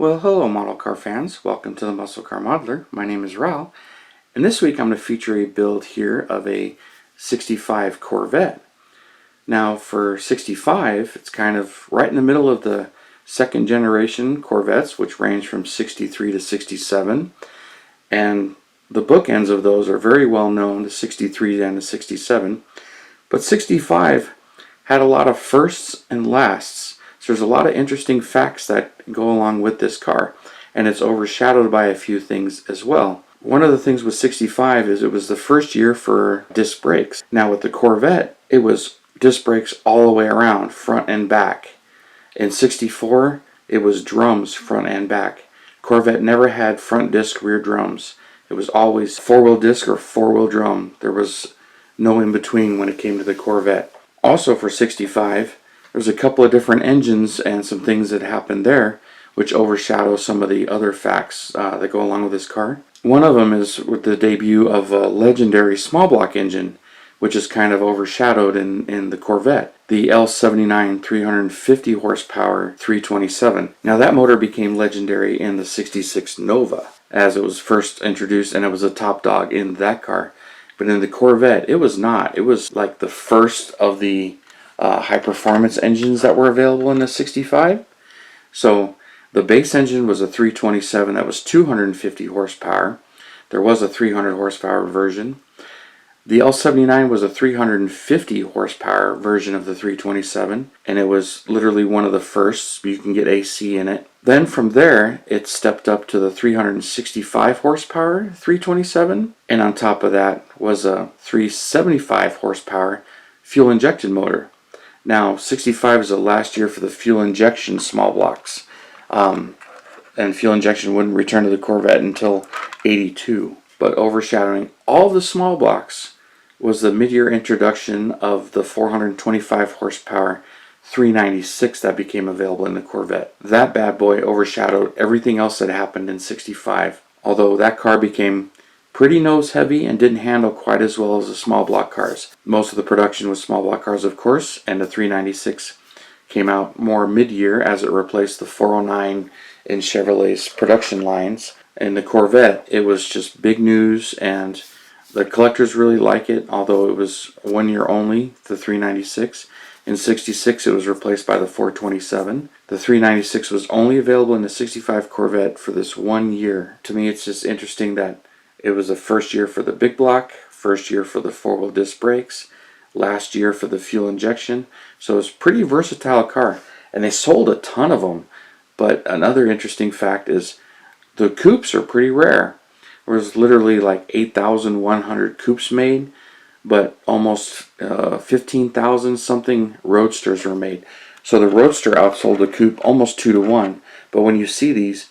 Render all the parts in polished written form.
Well, hello model car fans. Welcome to the Muscle Car Modeler. My name is Raul, and this week I'm going to feature a build here of a 65 Corvette. Now for 65, it's kind of right in the middle of the second generation Corvettes, which range from 63 to 67, and the bookends of those are very well known, the 63 and the 67, but 65 had a lot of firsts and lasts. So there's a lot of interesting facts that go along with this car, and it's overshadowed by a few things as well. One of the things with 65 is it was the first year for disc brakes. Now with the Corvette, it was disc brakes all the way around, front and back. In 64, it was drums front and back. Corvette never had front disc rear drums. It was always four-wheel disc or four-wheel drum. There was no in between when it came to the Corvette. Also for 65, there's a couple of different engines and some things that happened there which overshadow some of the other facts that go along with this car. One of them is with the debut of a legendary small block engine, which is kind of overshadowed in the Corvette, the L79 350 horsepower 327. Now that motor became legendary in the 66 Nova as it was first introduced, and it was a top dog in that car. But in the Corvette, it was not. It was like the first of the high performance engines that were available in the 65. So the base engine was a 327 that was 250 horsepower. There was a 300 horsepower version. The L79 was a 350 horsepower version of the 327, and it was literally one of the first. You can get AC in it. Then from there, it stepped up to the 365 horsepower 327, and on top of that was a 375 horsepower fuel injected motor. Now 65 is the last year for the fuel injection small blocks, and fuel injection wouldn't return to the Corvette until 82. But overshadowing all the small blocks was the mid-year introduction of the 425 horsepower 396 that became available in the Corvette. That bad boy overshadowed everything else that happened in 65, although that car became pretty nose heavy and didn't handle quite as well as the small block cars. Most of the production was small block cars, of course, and the 396 came out more mid-year as it replaced the 409 in Chevrolet's production lines. In the Corvette, it was just big news, and the collectors really like it, although it was 1 year only, the 396. In 66, it was replaced by the 427. The 396 was only available in the 65 Corvette for this 1 year. To me, it's just interesting that it was the first year for the big block, first year for the four-wheel disc brakes, last year for the fuel injection. So it's a pretty versatile car, and they sold a ton of them. But another interesting fact is the coupes are pretty rare. There was literally like 8,100 coupes made, but almost 15,000 something roadsters were made. So the roadster outsold the coupe almost 2 to 1. But when you see these,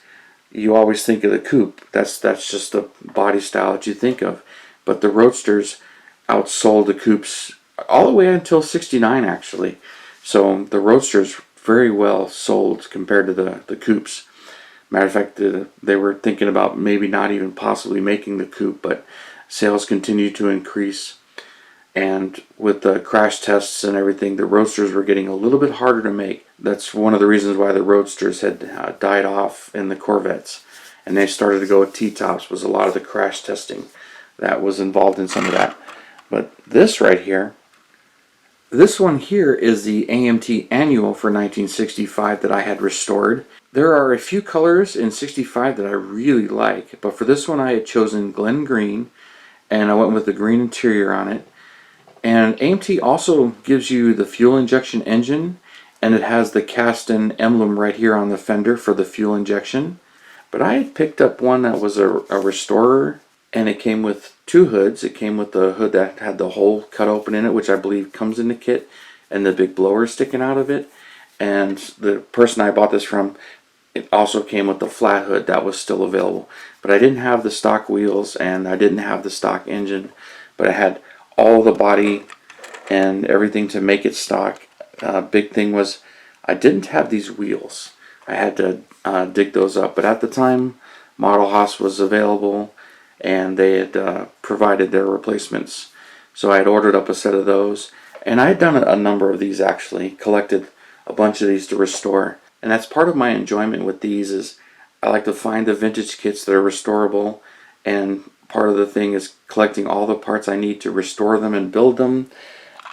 you always think of the coupe. That's just the body style that you think of. But the roadsters outsold the coupes all the way until 69 actually. So the roadsters very well sold compared to the coupes. Matter of fact, they were thinking about maybe not even possibly making the coupe, but sales continued to increase. And with the crash tests and everything, the roadsters were getting a little bit harder to make. That's one of the reasons why the roadsters had died off in the Corvettes. And they started to go with T-tops, was a lot of the crash testing that was involved in some of that. But this right here, this one here is the AMT annual for 1965 that I had restored. There are a few colors in 65 that I really like, but for this one I had chosen Glen Green, and I went with the green interior on it. And AMT also gives you the fuel injection engine, and it has the cast-in emblem right here on the fender for the fuel injection. But I had picked up one that was a restorer, and it came with two hoods. It came with the hood that had the hole cut open in it, which I believe comes in the kit, and the big blower sticking out of it. And the person I bought this from, it also came with the flat hood that was still available. But I didn't have the stock wheels, and I didn't have the stock engine, but I had all the body and everything to make it stock. Big thing was I didn't have these wheels. I had to dig those up, but at the time Model Haus was available and they had provided their replacements, so I had ordered up a set of those, and I had done a number of these actually, collected a bunch of these to restore. And that's part of my enjoyment with these is I like to find the vintage kits that are restorable, and part of the thing is collecting all the parts I need to restore them and build them.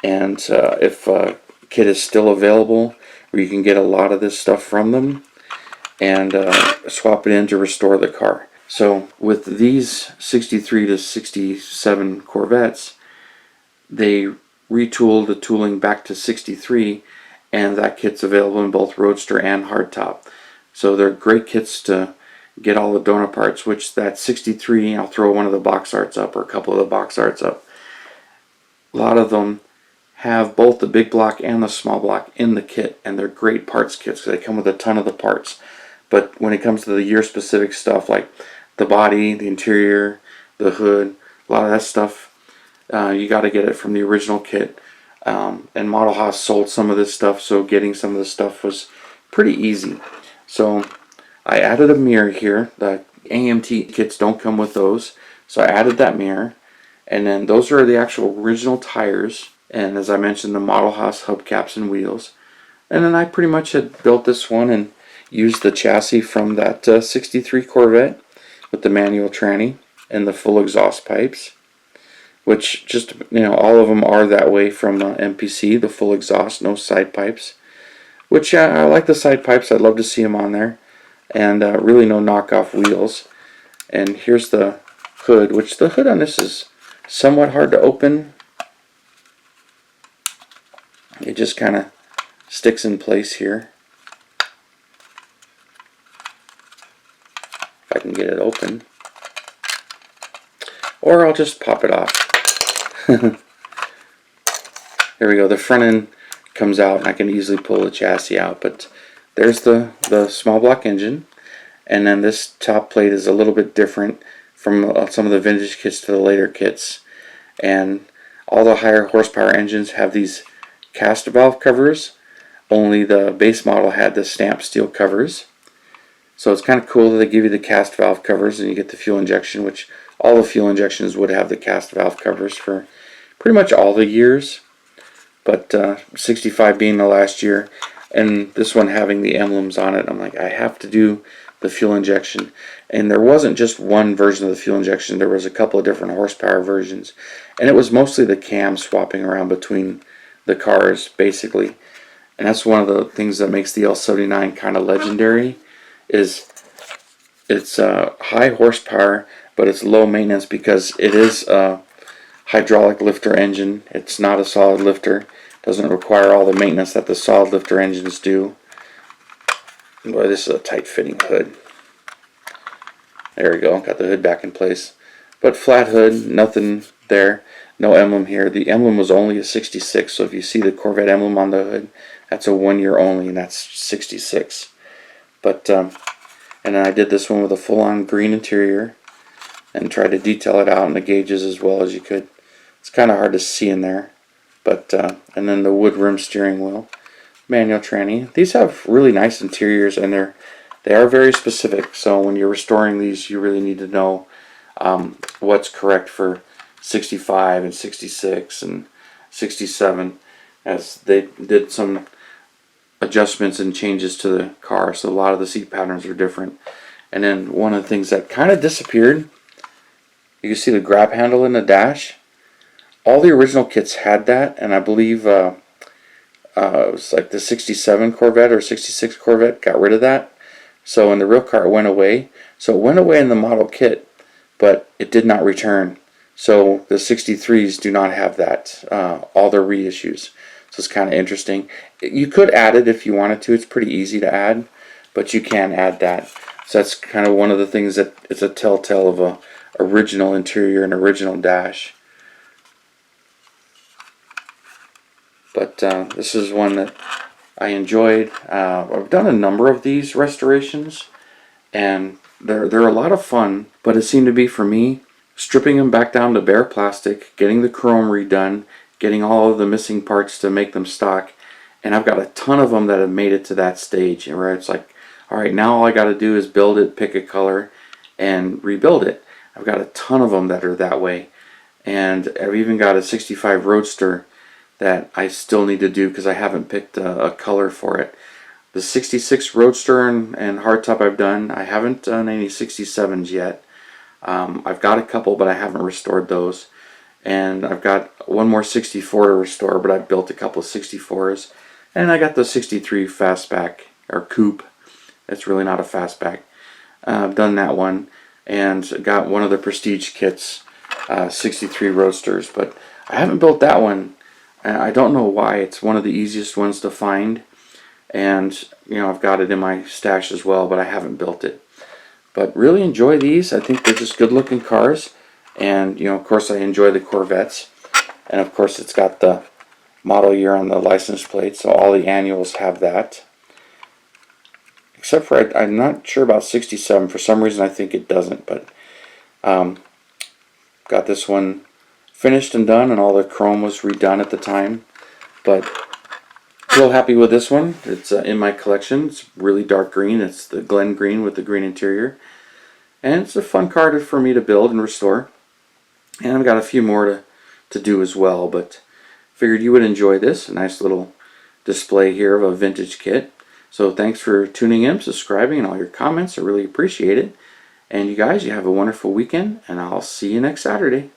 And if a kit is still available, where you can get a lot of this stuff from them, and swap it in to restore the car. So with these 63 to 67 Corvettes, they retooled the tooling back to 63, and that kit's available in both Roadster and Hardtop. So they're great kits to get all the donor parts, which that 63, I'll throw one of the box arts up, or a couple of the box arts up. A lot of them have both the big block and the small block in the kit, and they're great parts kits because they come with a ton of the parts. But when it comes to the year specific stuff like the body, the interior, the hood, a lot of that stuff, you got to get it from the original kit. And Model Haas sold some of this stuff, so getting some of this stuff was pretty easy. So I added a mirror here. The AMT kits don't come with those, so I added that mirror. And then those are the actual original tires, and as I mentioned, the Model Haas hubcaps and wheels. And then I pretty much had built this one and used the chassis from that 63 Corvette with the manual tranny and the full exhaust pipes, which just, all of them are that way from MPC, the full exhaust, no side pipes, which I like the side pipes. I'd love to see them on there. And really no knockoff wheels. And here's the hood, which the hood on this is somewhat hard to open. It just kind of sticks in place here. If I can get it open. Or I'll just pop it off. There we go. The front end comes out and I can easily pull the chassis out. But there's the small block engine. And then this top plate is a little bit different from some of the vintage kits to the later kits. And all the higher horsepower engines have these cast valve covers. Only the base model had the stamped steel covers. So it's kind of cool that they give you the cast valve covers and you get the fuel injection, which all the fuel injections would have the cast valve covers for pretty much all the years. But 65 being the last year, and this one having the emblems on it, I'm like, I have to do the fuel injection. And there wasn't just one version of the fuel injection, there was a couple of different horsepower versions. And it was mostly the cam swapping around between the cars, basically. And that's one of the things that makes the L79 kind of legendary, is it's high horsepower, but it's low maintenance because it is a hydraulic lifter engine. It's not a solid lifter. Doesn't require all the maintenance that the solid lifter engines do. Boy, this is a tight fitting hood. There we go, got the hood back in place. But flat hood, nothing there, no emblem here. The emblem was only a 66, so if you see the Corvette emblem on the hood, that's a 1 year only, and that's 66. But and then I did this one with a full-on green interior and tried to detail it out in the gauges as well as you could. It's kind of hard to see in there. But and then the wood rim steering wheel, manual tranny. These have really nice interiors, and they are very specific. So when you're restoring these, you really need to know what's correct for 65 and 66 and 67, as they did some adjustments and changes to the car. So a lot of the seat patterns are different. And then one of the things that kind of disappeared, you can see the grab handle in the dash. All the original kits had that, and I believe it was like the 67 Corvette or 66 Corvette got rid of that. So in the real car it went away. So it went away in the model kit, but it did not return. So the 63s do not have that, all their reissues. So it's kind of interesting. You could add it if you wanted to. It's pretty easy to add, but you can add that. So that's kind of one of the things that it's a telltale of a original interior and original dash. But this is one that I enjoyed. I've done a number of these restorations, and they're a lot of fun, but it seemed to be, for me, stripping them back down to bare plastic, getting the chrome redone, getting all of the missing parts to make them stock, and I've got a ton of them that have made it to that stage where it's like, alright, now all I got to do is build it, pick a color, and rebuild it. I've got a ton of them that are that way, and I've even got a 65 Roadster that I still need to do because I haven't picked a color for it. The 66 Roadster and hardtop I've done. I haven't done any 67s yet. I've got a couple, but I haven't restored those. And I've got one more 64 to restore, but I've built a couple of 64s. And I got the 63 Fastback, or Coupe. It's really not a Fastback. I've done that one. And got one of the Prestige kits, 63 Roadsters. But I haven't built that one. I don't know why. It's one of the easiest ones to find. And, you know, I've got it in my stash as well, but I haven't built it. But really enjoy these. I think they're just good looking cars. And, you know, of course I enjoy the Corvettes. And of course it's got the model year on the license plate, so all the annuals have that. Except for, I'm not sure about 67. For some reason I think it doesn't. But got this one finished and done, and all the chrome was redone at the time. But real happy with this one. It's in my collection. It's really dark green. It's the Glen green with the green interior. And it's a fun car for me to build and restore. And I've got a few more to do as well, but figured you would enjoy this. A nice little display here of a vintage kit. So thanks for tuning in, subscribing, and all your comments. I really appreciate it. And you guys, you have a wonderful weekend, and I'll see you next Saturday.